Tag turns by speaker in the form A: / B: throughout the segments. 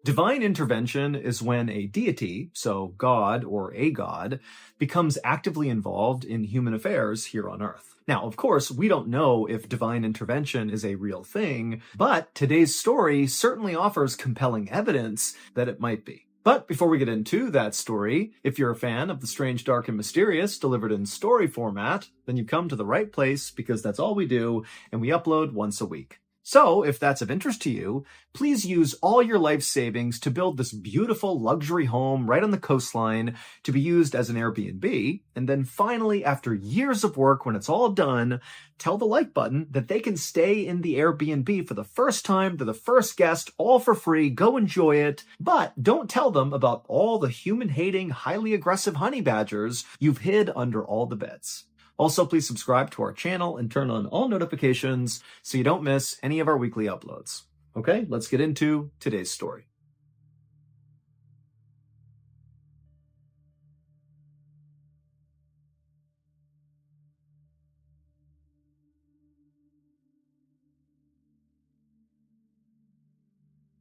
A: Divine intervention is when a deity, so God or a god, becomes actively involved in human affairs here on Earth. Now, of course, we don't know if divine intervention is a real thing, but today's story certainly offers compelling evidence that it might be. But before we get into that story, if you're a fan of the strange, dark, and mysterious delivered in story format, then you've come to the right place because that's all we do, and we upload once a week. So, if that's of interest to you, please use all your life savings to build this beautiful luxury home right on the coastline to be used as an Airbnb, and then finally, after years of work, when it's all done, tell the like button that they can stay in the Airbnb for the first time to the first guest, all for free, go enjoy it, but don't tell them about all the human-hating, highly aggressive honey badgers you've hid under all the beds. Also, please subscribe to our channel and turn on all notifications so you don't miss any of our weekly uploads. Okay, let's get into today's story.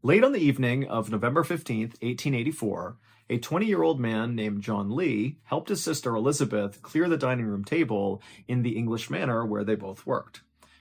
A: Late on the evening of November 15th, 1884, a 20-year-old man named John Lee helped his sister Elizabeth clear the dining room table in the English manor where they both worked.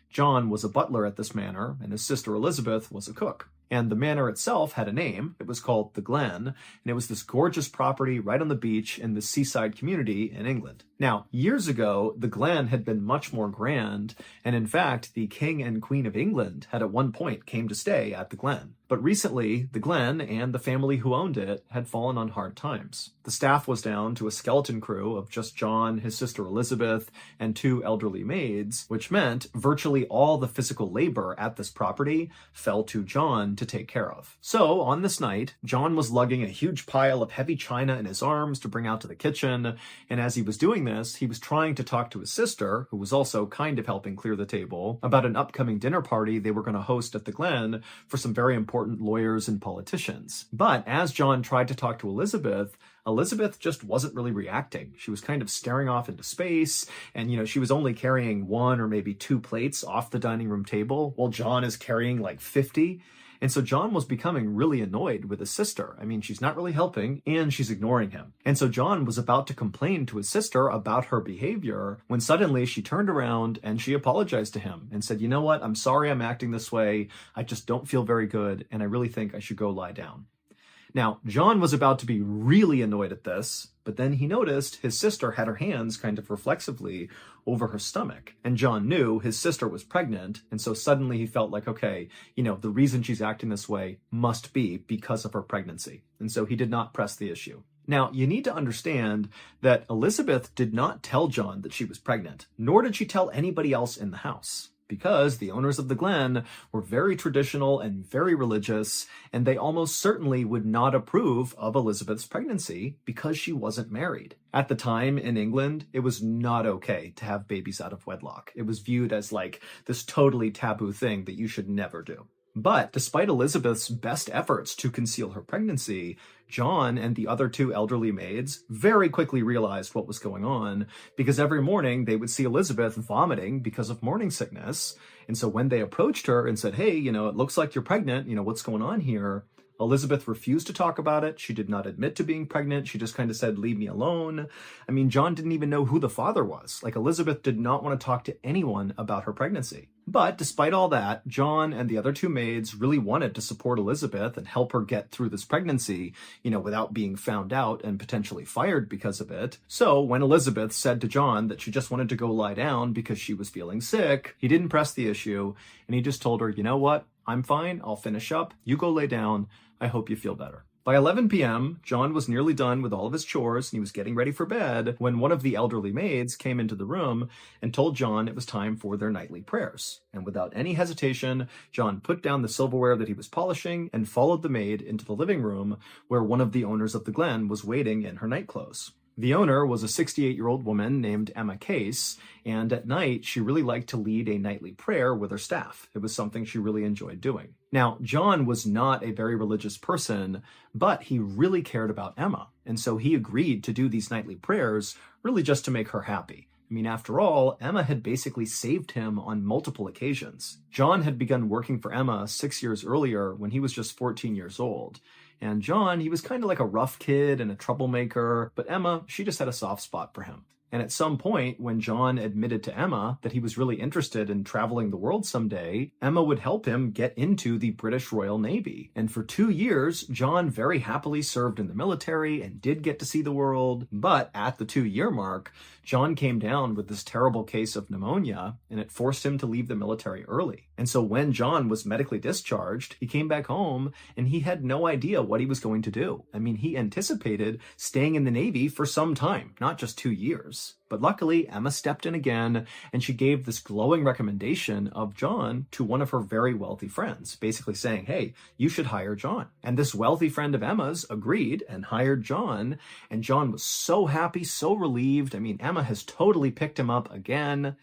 A: John was a butler at this manor, and his sister Elizabeth was a cook. And the manor itself had a name. It was called the Glen, and it was this gorgeous property right on the beach in the seaside community in England. Now, years ago, the Glen had been much more grand, and in fact, the King and Queen of England had at one point came to stay at the Glen. But recently, the Glen and the family who owned it had fallen on hard times. The staff was down to a skeleton crew of just John, his sister Elizabeth, and two elderly maids, which meant virtually all the physical labor at this property fell to John to take care of. So, on this night, John was lugging a huge pile of heavy china in his arms to bring out to the kitchen, and as he was doing this, he was trying to talk to his sister, who was also kind of helping clear the table, about an upcoming dinner party they were going to host at the Glen for some very important lawyers and politicians. But as John tried to talk to Elizabeth, Elizabeth just wasn't really reacting. She was kind of staring off into space, and she was only carrying one or maybe two plates off the dining room table, while John is carrying like 50. And so John was becoming really annoyed with his sister. I mean, she's not really helping, and she's ignoring him. And so John was about to complain to his sister about her behavior when suddenly she turned around and she apologized to him and said, "You know what? I'm sorry I'm acting this way. I just don't feel very good, and I really think I should go lie down." Now, John was about to be really annoyed at this, but then he noticed his sister had her hands kind of reflexively over her stomach. And John knew his sister was pregnant, and so suddenly he felt like, okay, the reason she's acting this way must be because of her pregnancy. And so he did not press the issue. Now, you need to understand that Elizabeth did not tell John that she was pregnant, nor did she tell anybody else in the house, because the owners of the Glen were very traditional and very religious, and they almost certainly would not approve of Elizabeth's pregnancy because she wasn't married. At the time in England, it was not okay to have babies out of wedlock. It was viewed as like this totally taboo thing that you should never do. But despite Elizabeth's best efforts to conceal her pregnancy, John and the other two elderly maids very quickly realized what was going on, because every morning they would see Elizabeth vomiting because of morning sickness. And so when they approached her and said, "Hey, it looks like you're pregnant, what's going on here?" Elizabeth refused to talk about it. She did not admit to being pregnant. She just kind of said, "Leave me alone." I mean, John didn't even know who the father was. Like, Elizabeth did not want to talk to anyone about her pregnancy. But despite all that, John and the other two maids really wanted to support Elizabeth and help her get through this pregnancy, without being found out and potentially fired because of it. So when Elizabeth said to John that she just wanted to go lie down because she was feeling sick, he didn't press the issue, and he just told her, "You know what? I'm fine. I'll finish up. You go lay down. I hope you feel better." By 11 p.m., John was nearly done with all of his chores and he was getting ready for bed when one of the elderly maids came into the room and told John it was time for their nightly prayers. And without any hesitation, John put down the silverware that he was polishing and followed the maid into the living room where one of the owners of the Glen was waiting in her nightclothes. The owner was a 68-year-old woman named Emma Case, and at night, she really liked to lead a nightly prayer with her staff. It was something she really enjoyed doing. Now, John was not a very religious person, but he really cared about Emma, and so he agreed to do these nightly prayers really just to make her happy. I mean, after all, Emma had basically saved him on multiple occasions. John had begun working for Emma 6 years earlier when he was just 14 years old. And John, he was kind of like a rough kid and a troublemaker, but Emma, she just had a soft spot for him. And at some point, when John admitted to Emma that he was really interested in traveling the world someday, Emma would help him get into the British Royal Navy. And for 2 years, John very happily served in the military and did get to see the world. But at the 2-year mark, John came down with this terrible case of pneumonia, and it forced him to leave the military early. And so when John was medically discharged, he came back home and he had no idea what he was going to do. I mean, he anticipated staying in the Navy for some time, not just 2 years. But luckily, Emma stepped in again, and she gave this glowing recommendation of John to one of her very wealthy friends, basically saying, hey, you should hire John. And this wealthy friend of Emma's agreed and hired John, and John was so happy, so relieved. I mean, Emma has totally picked him up again.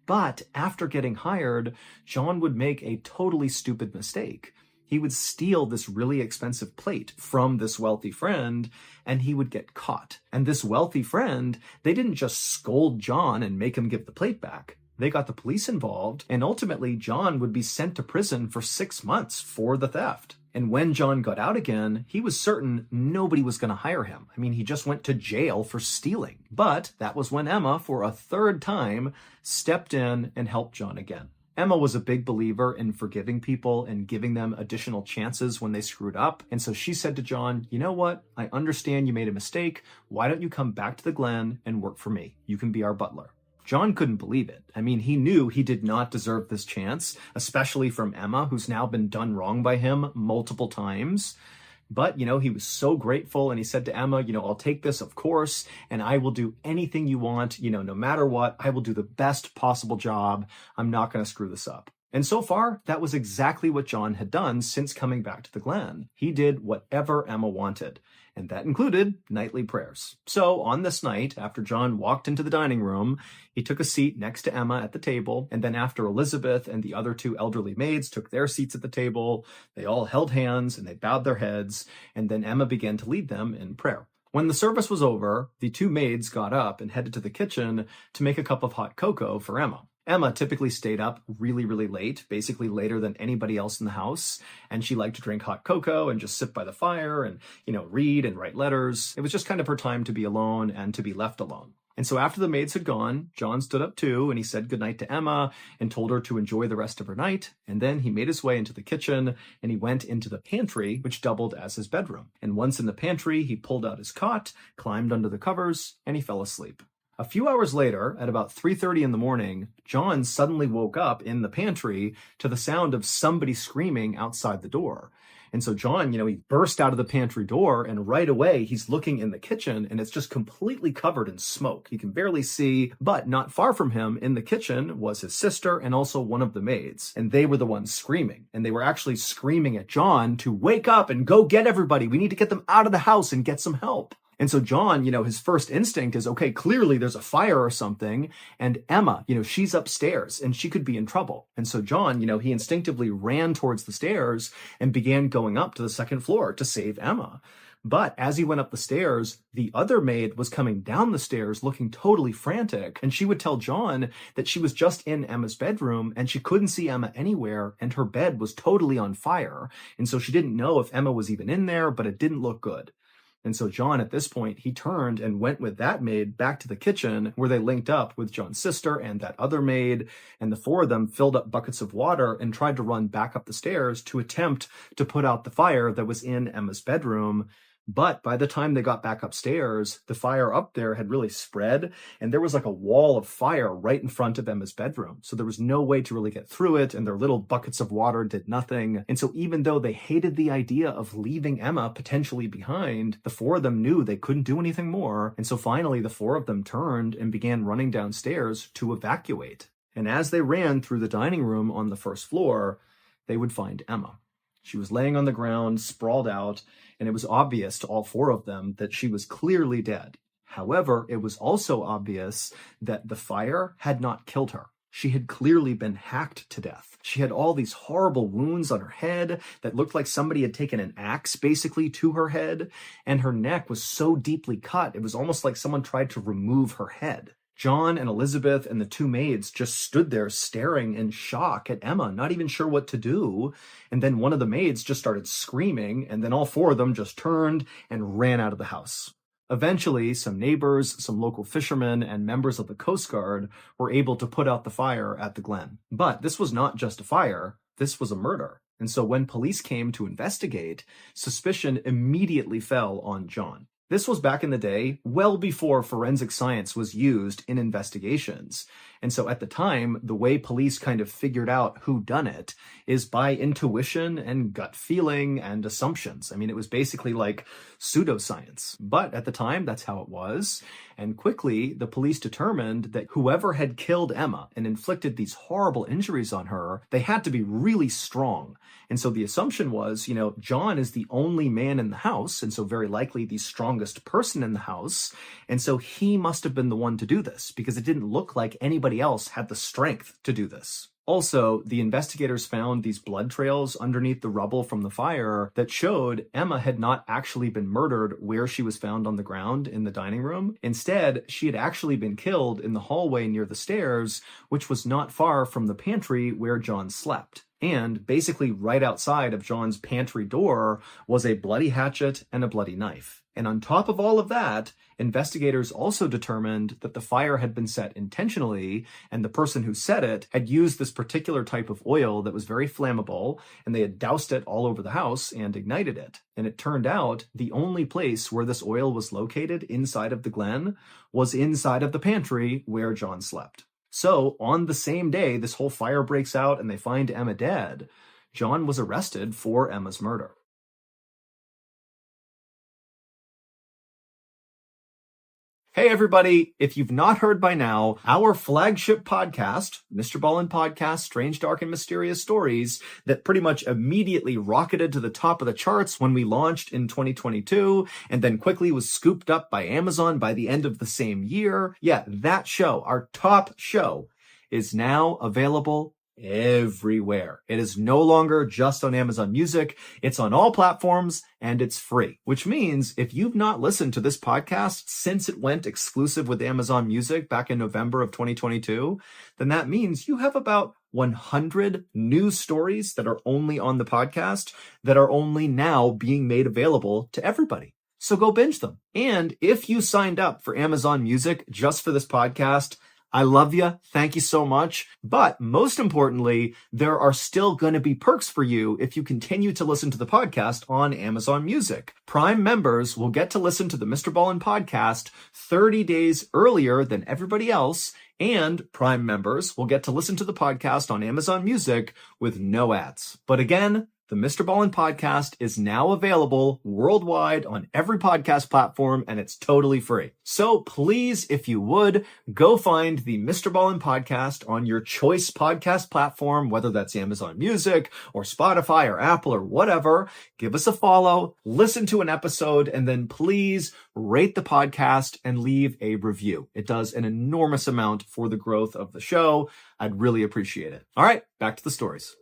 A: But after getting hired, John would make a totally stupid mistake. He would steal this really expensive plate from this wealthy friend, and he would get caught. And this wealthy friend, they didn't just scold John and make him give the plate back. They got the police involved, and ultimately John would be sent to prison for 6 months for the theft. And when John got out again, he was certain nobody was going to hire him. I mean, he just went to jail for stealing. But that was when Emma, for a third time, stepped in and helped John again. Emma was a big believer in forgiving people and giving them additional chances when they screwed up. And so she said to John, you know what? I understand you made a mistake. Why don't you come back to the Glen and work for me? You can be our butler. John couldn't believe it. I mean, he knew he did not deserve this chance, especially from Emma, who's now been done wrong by him multiple times. But, he was so grateful, and he said to Emma, I'll take this, of course, and I will do anything you want, no matter what. I will do the best possible job. I'm not going to screw this up. And so far, that was exactly what John had done since coming back to the Glen. He did whatever Emma wanted, and that included nightly prayers. So on this night, after John walked into the dining room, he took a seat next to Emma at the table, and then after Elizabeth and the other 2 elderly maids took their seats at the table, they all held hands and they bowed their heads, and then Emma began to lead them in prayer. When the service was over, the 2 maids got up and headed to the kitchen to make a cup of hot cocoa for Emma. Emma typically stayed up really, really late, basically later than anybody else in the house. And she liked to drink hot cocoa and just sit by the fire and, read and write letters. It was just kind of her time to be alone and to be left alone. And so after the maids had gone, John stood up too, and he said goodnight to Emma and told her to enjoy the rest of her night. And then he made his way into the kitchen and he went into the pantry, which doubled as his bedroom. And once in the pantry, he pulled out his cot, climbed under the covers, and he fell asleep. A few hours later, at about 3:30 in the morning, John suddenly woke up in the pantry to the sound of somebody screaming outside the door. And so John, he burst out of the pantry door, and right away he's looking in the kitchen, and it's just completely covered in smoke. He can barely see, but not far from him in the kitchen was his sister and also one of the maids. And they were the ones screaming. And they were actually screaming at John to wake up and go get everybody. We need to get them out of the house and get some help. And so John, his first instinct is, okay, clearly there's a fire or something. And Emma, she's upstairs and she could be in trouble. And so John, he instinctively ran towards the stairs and began going up to the second floor to save Emma. But as he went up the stairs, the other maid was coming down the stairs looking totally frantic. And she would tell John that she was just in Emma's bedroom and she couldn't see Emma anywhere. And her bed was totally on fire. And so she didn't know if Emma was even in there, but it didn't look good. And so John, at this point, he turned and went with that maid back to the kitchen where they linked up with John's sister and that other maid. And the 4 of them filled up buckets of water and tried to run back up the stairs to attempt to put out the fire that was in Emma's bedroom. But by the time they got back upstairs, the fire up there had really spread, and there was like a wall of fire right in front of Emma's bedroom. So there was no way to really get through it, and their little buckets of water did nothing. And so even though they hated the idea of leaving Emma potentially behind, the 4 of them knew they couldn't do anything more. And so finally, the 4 of them turned and began running downstairs to evacuate. And as they ran through the dining room on the first floor, they would find Emma. She was laying on the ground, sprawled out, and it was obvious to all 4 of them that she was clearly dead. However, it was also obvious that the fire had not killed her. She had clearly been hacked to death. She had all these horrible wounds on her head that looked like somebody had taken an axe basically to her head, and her neck was so deeply cut, it was almost like someone tried to remove her head. John and Elizabeth and the two maids just stood there staring in shock at Emma, not even sure what to do. And then one of the maids just started screaming, and then all four of them just turned and ran out of the house. Eventually, some neighbors, some local fishermen, and members of the Coast Guard were able to put out the fire at the Glen. But this was not just a fire, this was a murder. And so when police came to investigate, suspicion immediately fell on John. This was back in the day, well before forensic science was used in investigations. And so at the time, the way police kind of figured out who done it is by intuition and gut feeling and assumptions. I mean, it was basically like pseudoscience. But at the time, that's how it was. And quickly, the police determined that whoever had killed Emma and inflicted these horrible injuries on her, they had to be really strong. And so the assumption was, John is the only man in the house, and so very likely the strongest person in the house. And so he must have been the one to do this, because it didn't look like anybody else had the strength to do this. Also, the investigators found these blood trails underneath the rubble from the fire that showed Emma had not actually been murdered where she was found on the ground in the dining room. Instead, she had actually been killed in the hallway near the stairs, which was not far from the pantry where John slept. And basically right outside of John's pantry door was a bloody hatchet and a bloody knife. And on top of all of that, investigators also determined that the fire had been set intentionally, and the person who set it had used this particular type of oil that was very flammable, and they had doused it all over the house and ignited it. And it turned out the only place where this oil was located inside of the Glen was inside of the pantry where John slept. So on the same day this whole fire breaks out and they find Emma dead, John was arrested for Emma's murder. Hey everybody, if you've not heard by now, our flagship podcast, Mr. Ballin Podcast, Strange, Dark, and Mysterious Stories, that pretty much immediately rocketed to the top of the charts when we launched in 2022, and then quickly was scooped up by Amazon by the end of the same year. Yeah, that show, our top show, is now available everywhere. It is no longer just on Amazon Music. It's on all platforms and it's free, which means if you've not listened to this podcast since it went exclusive with Amazon Music back in November of 2022, then that means you have about 100 new stories that are only on the podcast that are only now being made available to everybody. So go binge them. And if you signed up for Amazon Music just for this podcast, I love you. Thank you so much. But most importantly, there are still going to be perks for you if you continue to listen to the podcast on Amazon Music. Prime members will get to listen to the Mr. Ballin podcast 30 days earlier than everybody else, and Prime members will get to listen to the podcast on Amazon Music with no ads. But again, the Mr. Ballin podcast is now available worldwide on every podcast platform, and it's totally free. So please, if you would, go find the Mr. Ballin podcast on your choice podcast platform, whether that's Amazon Music or Spotify or Apple or whatever. Give us a follow, listen to an episode, and then please rate the podcast and leave a review. It does an enormous amount for the growth of the show. I'd really appreciate it. All right, back to the stories.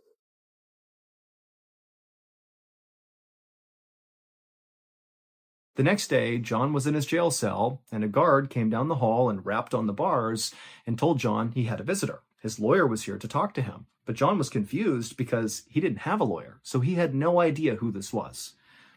A: The next day, John was in his jail cell, and a guard came down the hall and rapped on the bars and told John he had a visitor. His lawyer was here to talk to him, but John was confused because he didn't have a lawyer, so he had no idea who this was.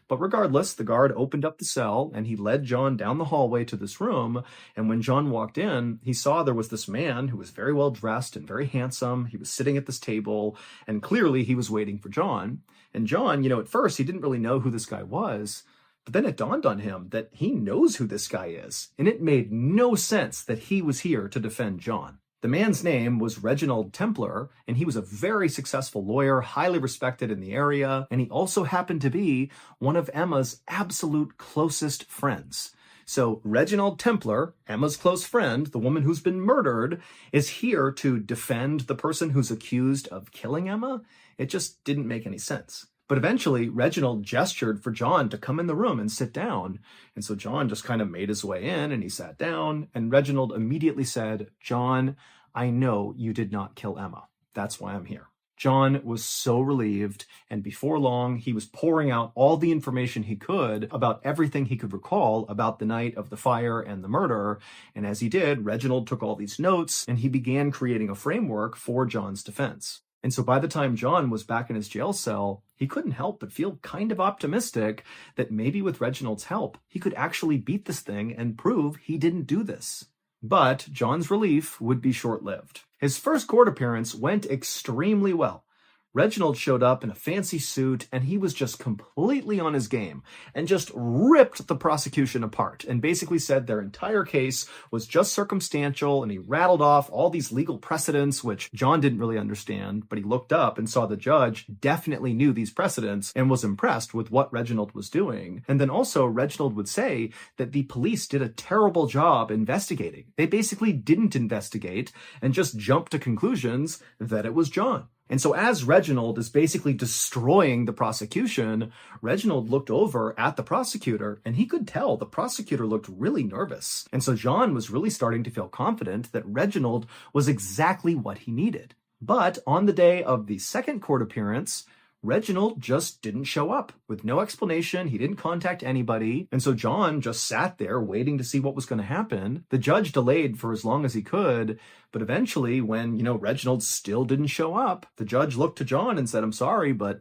A: But regardless, the guard opened up the cell, and he led John down the hallway to this room, and when John walked in, he saw there was this man who was very well dressed and very handsome. He was sitting at this table, and clearly he was waiting for John. And John, at first, he didn't really know who this guy was. But then it dawned on him that he knows who this guy is, and it made no sense that he was here to defend John. The man's name was Reginald Templar, and he was a very successful lawyer, highly respected in the area, and he also happened to be one of Emma's absolute closest friends. So Reginald Templar, Emma's close friend, the woman who's been murdered, is here to defend the person who's accused of killing Emma? It just didn't make any sense. But eventually, Reginald gestured for John to come in the room and sit down. And so John just kind of made his way in and he sat down. And Reginald immediately said, "John, I know you did not kill Emma. That's why I'm here." John was so relieved, and before long, he was pouring out all the information he could about everything he could recall about the night of the fire and the murder. And as he did, Reginald took all these notes, and he began creating a framework for John's defense. And so by the time John was back in his jail cell, he couldn't help but feel kind of optimistic that maybe with Reginald's help, he could actually beat this thing and prove he didn't do this. But John's relief would be short-lived. His first court appearance went extremely well. Reginald showed up in a fancy suit, and he was just completely on his game and just ripped the prosecution apart and basically said their entire case was just circumstantial, and he rattled off all these legal precedents, which John didn't really understand, but he looked up and saw the judge definitely knew these precedents and was impressed with what Reginald was doing. And then also Reginald would say that the police did a terrible job investigating. They basically didn't investigate and just jumped to conclusions that it was John. And so as Reginald is basically destroying the prosecution, Reginald looked over at the prosecutor, and he could tell the prosecutor looked really nervous. And so John was really starting to feel confident that Reginald was exactly what he needed. But on the day of the second court appearance, Reginald just didn't show up with no explanation. He didn't contact anybody. And so John just sat there waiting to see what was going to happen. The judge delayed for as long as he could. But eventually, when, Reginald still didn't show up, the judge looked to John and said, "I'm sorry, but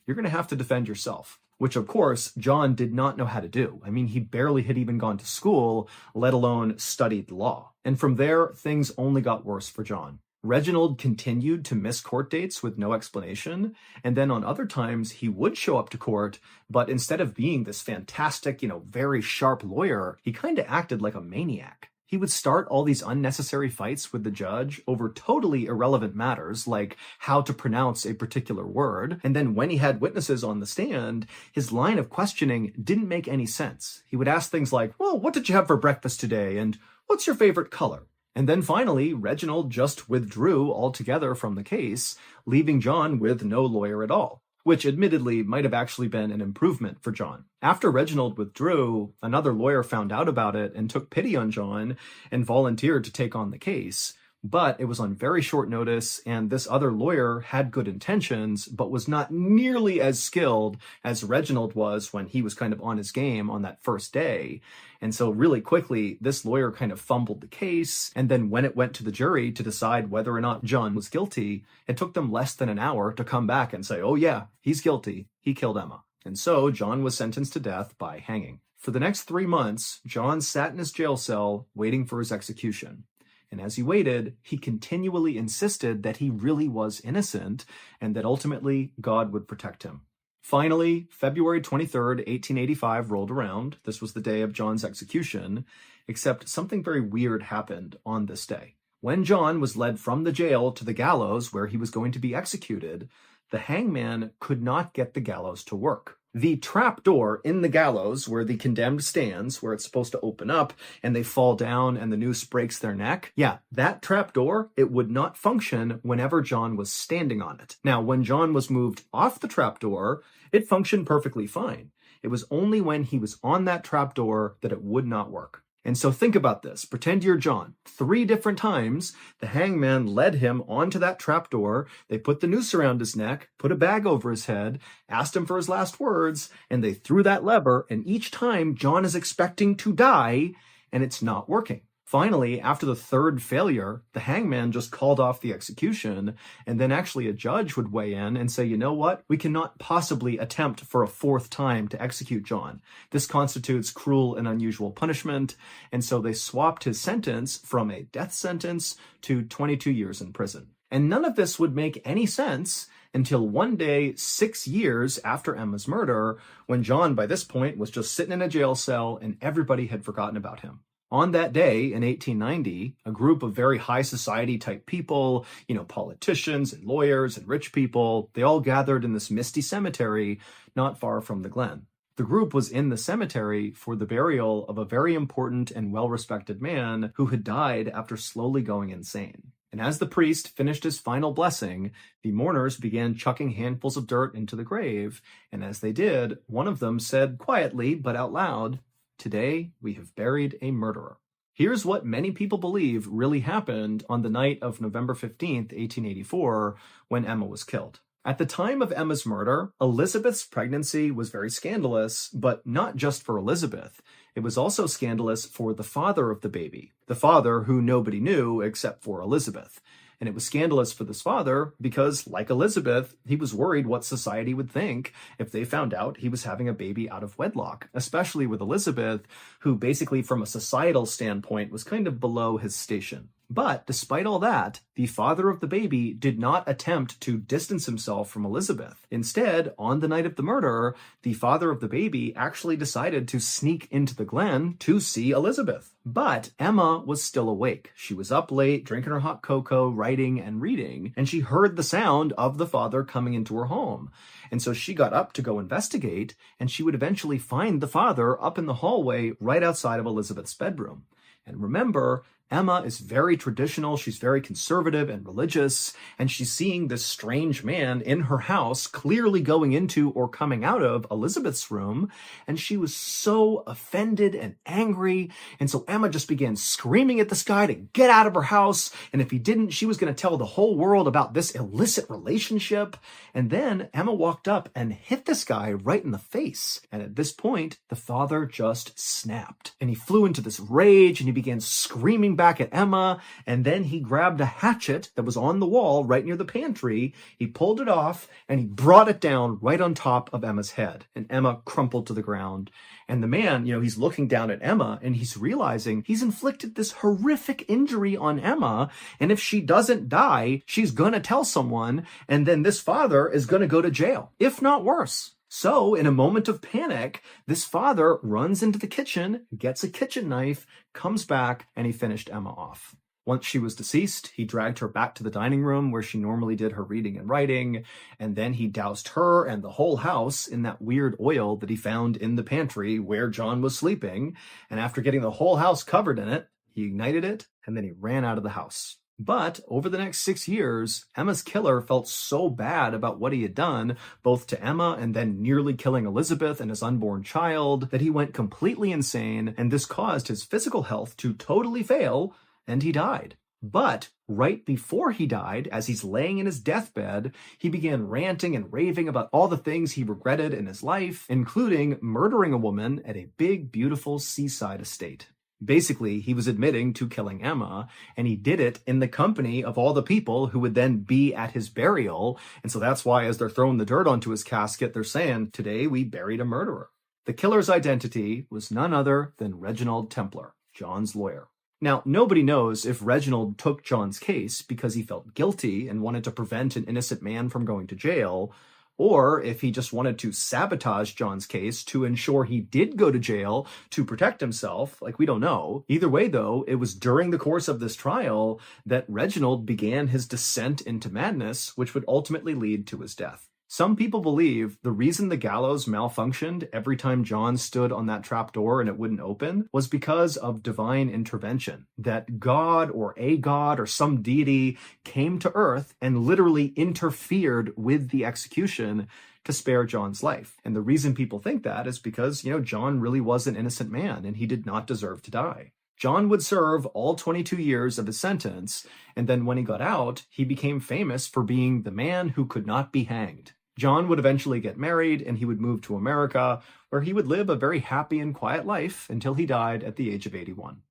A: you're going to have to defend yourself." Which, of course, John did not know how to do. I mean, he barely had even gone to school, let alone studied law. And from there, things only got worse for John. Reginald continued to miss court dates with no explanation, and then on other times he would show up to court, but instead of being this fantastic, very sharp lawyer, he kind of acted like a maniac. He would start all these unnecessary fights with the judge over totally irrelevant matters, like how to pronounce a particular word, and then when he had witnesses on the stand, his line of questioning didn't make any sense. He would ask things like, "Well, what did you have for breakfast today?" and "What's your favorite color?" And then finally, Reginald just withdrew altogether from the case, leaving John with no lawyer at all, which admittedly might have actually been an improvement for John. After Reginald withdrew, another lawyer found out about it and took pity on John and volunteered to take on the case. But it was on very short notice, and this other lawyer had good intentions, but was not nearly as skilled as Reginald was when he was kind of on his game on that first day. And so really quickly, this lawyer kind of fumbled the case, and then when it went to the jury to decide whether or not John was guilty, it took them less than an hour to come back and say, "Oh yeah, he's guilty. He killed Emma." And so John was sentenced to death by hanging. For the next 3 months, John sat in his jail cell waiting for his execution. And as he waited, he continually insisted that he really was innocent and that ultimately God would protect him. Finally, February 23rd, 1885 rolled around. This was the day of John's execution, except something very weird happened on this day. When John was led from the jail to the gallows where he was going to be executed, the hangman could not get the gallows to work. The trap door in the gallows where the condemned stands, where it's supposed to open up and they fall down and the noose breaks their neck. Yeah, that trap door, it would not function whenever John was standing on it. Now, when John was moved off the trap door, it functioned perfectly fine. It was only when he was on that trap door that it would not work. And so think about this. Pretend you're John. 3 different times, the hangman led him onto that trapdoor. They put the noose around his neck, put a bag over his head, asked him for his last words, and they threw that lever. And each time, John is expecting to die, and it's not working. Finally, after the 3rd failure, the hangman just called off the execution, and then actually a judge would weigh in and say, "You know what? We cannot possibly attempt for a 4th time to execute John. This constitutes cruel and unusual punishment," and so they swapped his sentence from a death sentence to 22 years in prison. And none of this would make any sense until one day, 6 years after Emma's murder, when John, by this point, was just sitting in a jail cell and everybody had forgotten about him. On that day in 1890, a group of very high society type people, politicians and lawyers and rich people, they all gathered in this misty cemetery not far from the Glen. The group was in the cemetery for the burial of a very important and well-respected man who had died after slowly going insane. And as the priest finished his final blessing, the mourners began chucking handfuls of dirt into the grave. And as they did, one of them said quietly but out loud, "Today we have buried a murderer." Here's what many people believe really happened on the night of November 15th, 1884, when Emma was killed. At the time of Emma's murder, Elizabeth's pregnancy was very scandalous, but not just for Elizabeth. It was also scandalous for the father of the baby, the father who nobody knew except for Elizabeth. And it was scandalous for this father because, like Elizabeth, he was worried what society would think if they found out he was having a baby out of wedlock, especially with Elizabeth, who basically from a societal standpoint was kind of below his station. But despite all that, the father of the baby did not attempt to distance himself from Elizabeth. Instead, on the night of the murder, the father of the baby actually decided to sneak into the glen to see Elizabeth. But Emma was still awake. She was up late, drinking her hot cocoa, writing and reading, and she heard the sound of the father coming into her home. And so she got up to go investigate, and she would eventually find the father up in the hallway right outside of Elizabeth's bedroom. And remember, Emma is very traditional, she's very conservative and religious, and she's seeing this strange man in her house clearly going into or coming out of Elizabeth's room, and she was so offended and angry, and so Emma just began screaming at this guy to get out of her house, and if he didn't, she was going to tell the whole world about this illicit relationship. And then Emma walked up and hit this guy right in the face, and at this point, the father just snapped, and he flew into this rage, and he began screaming back at Emma, and then he grabbed a hatchet that was on the wall right near the pantry, he pulled it off, and he brought it down right on top of Emma's head, and Emma crumpled to the ground. And the man, he's looking down at Emma, and he's realizing he's inflicted this horrific injury on Emma, and if she doesn't die, she's gonna tell someone, and then this father is gonna go to jail, if not worse. So, in a moment of panic, this father runs into the kitchen, gets a kitchen knife, comes back, and he finished Emma off. Once she was deceased, he dragged her back to the dining room where she normally did her reading and writing, and then he doused her and the whole house in that weird oil that he found in the pantry where John was sleeping, and after getting the whole house covered in it, he ignited it, and then he ran out of the house. But over the next 6 years, Emma's killer felt so bad about what he had done, both to Emma and then nearly killing Elizabeth and his unborn child, that he went completely insane, and this caused his physical health to totally fail, and he died. But right before he died, as he's laying in his deathbed, he began ranting and raving about all the things he regretted in his life, including murdering a woman at a big, beautiful seaside estate. Basically, he was admitting to killing Emma, and he did it in the company of all the people who would then be at his burial. And so that's why, as they're throwing the dirt onto his casket, they're saying, "Today we buried a murderer." The killer's identity was none other than Reginald Templar, John's lawyer. Now, nobody knows if Reginald took John's case because he felt guilty and wanted to prevent an innocent man from going to jail, or if he just wanted to sabotage John's case to ensure he did go to jail to protect himself. We don't know. Either way, though, it was during the course of this trial that Reginald began his descent into madness, which would ultimately lead to his death. Some people believe the reason the gallows malfunctioned every time John stood on that trapdoor and it wouldn't open was because of divine intervention. That God or a god or some deity came to earth and literally interfered with the execution to spare John's life. And the reason people think that is because, John really was an innocent man and he did not deserve to die. John would serve all 22 years of his sentence, and then when he got out, he became famous for being the man who could not be hanged. John would eventually get married, and he would move to America, where he would live a very happy and quiet life until he died at the age of 81.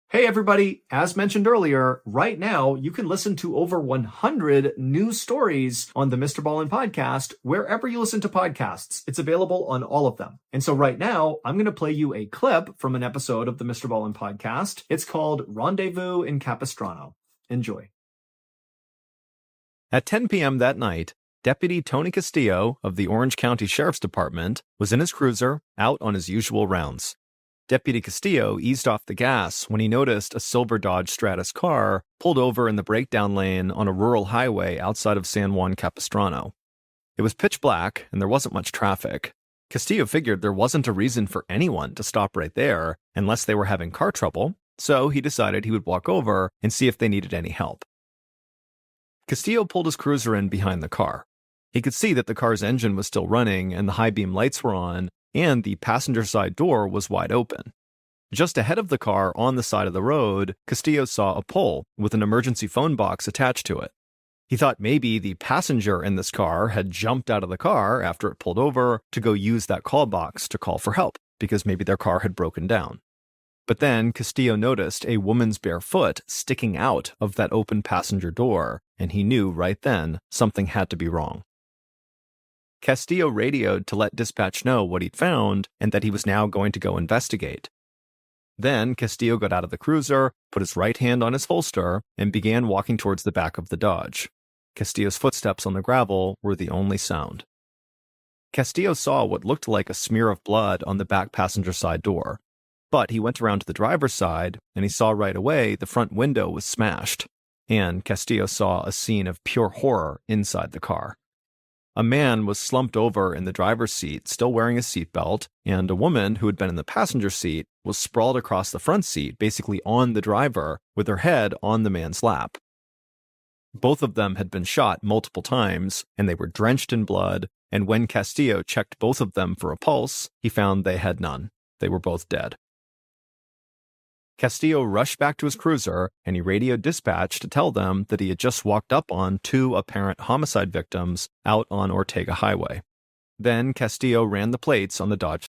A: Hey everybody, as mentioned earlier, right now you can listen to over 100 new stories on the Mr. Ballin podcast wherever you listen to podcasts. It's available on all of them. And so right now, I'm going to play you a clip from an episode of the Mr. Ballin podcast. It's called Rendezvous in Capistrano. Enjoy. At 10 p.m. that night, Deputy Tony Castillo of the Orange County Sheriff's Department was in his cruiser out on his usual rounds. Deputy Castillo eased off the gas when he noticed a silver Dodge Stratus car pulled over in the breakdown lane on a rural highway outside of San Juan Capistrano. It was pitch black and there wasn't much traffic. Castillo figured there wasn't a reason for anyone to stop right there unless they were having car trouble, so he decided he would walk over and see if they needed any help. Castillo pulled his cruiser in behind the car. He could see that the car's engine was still running and the high beam lights were on, and the passenger side door was wide open. Just ahead of the car on the side of the road, Castillo saw a pole with an emergency phone box attached to it. He thought maybe the passenger in this car had jumped out of the car after it pulled over to go use that call box to call for help, because maybe their car had broken down. But then Castillo noticed a woman's bare foot sticking out of that open passenger door, and he knew right then something had to be wrong. Castillo radioed to let dispatch know what he'd found and that he was now going to go investigate. Then Castillo got out of the cruiser, put his right hand on his holster, and began walking towards the back of the Dodge. Castillo's footsteps on the gravel were the only sound. Castillo saw what looked like a smear of blood on the back passenger side door. But he went around to the driver's side, and he saw right away the front window was smashed. And Castillo saw a scene of pure horror inside the car. A man was slumped over in the driver's seat, still wearing a seatbelt, and a woman who had been in the passenger seat was sprawled across the front seat, basically on the driver, with her head on the man's lap. Both of them had been shot multiple times, and they were drenched in blood, and when Castillo checked both of them for a pulse, he found they had none. They were both dead. Castillo rushed back to his cruiser, and he radioed dispatch to tell them that he had just walked up on 2 apparent homicide victims out on Ortega Highway. Then Castillo ran the plates on the Dodge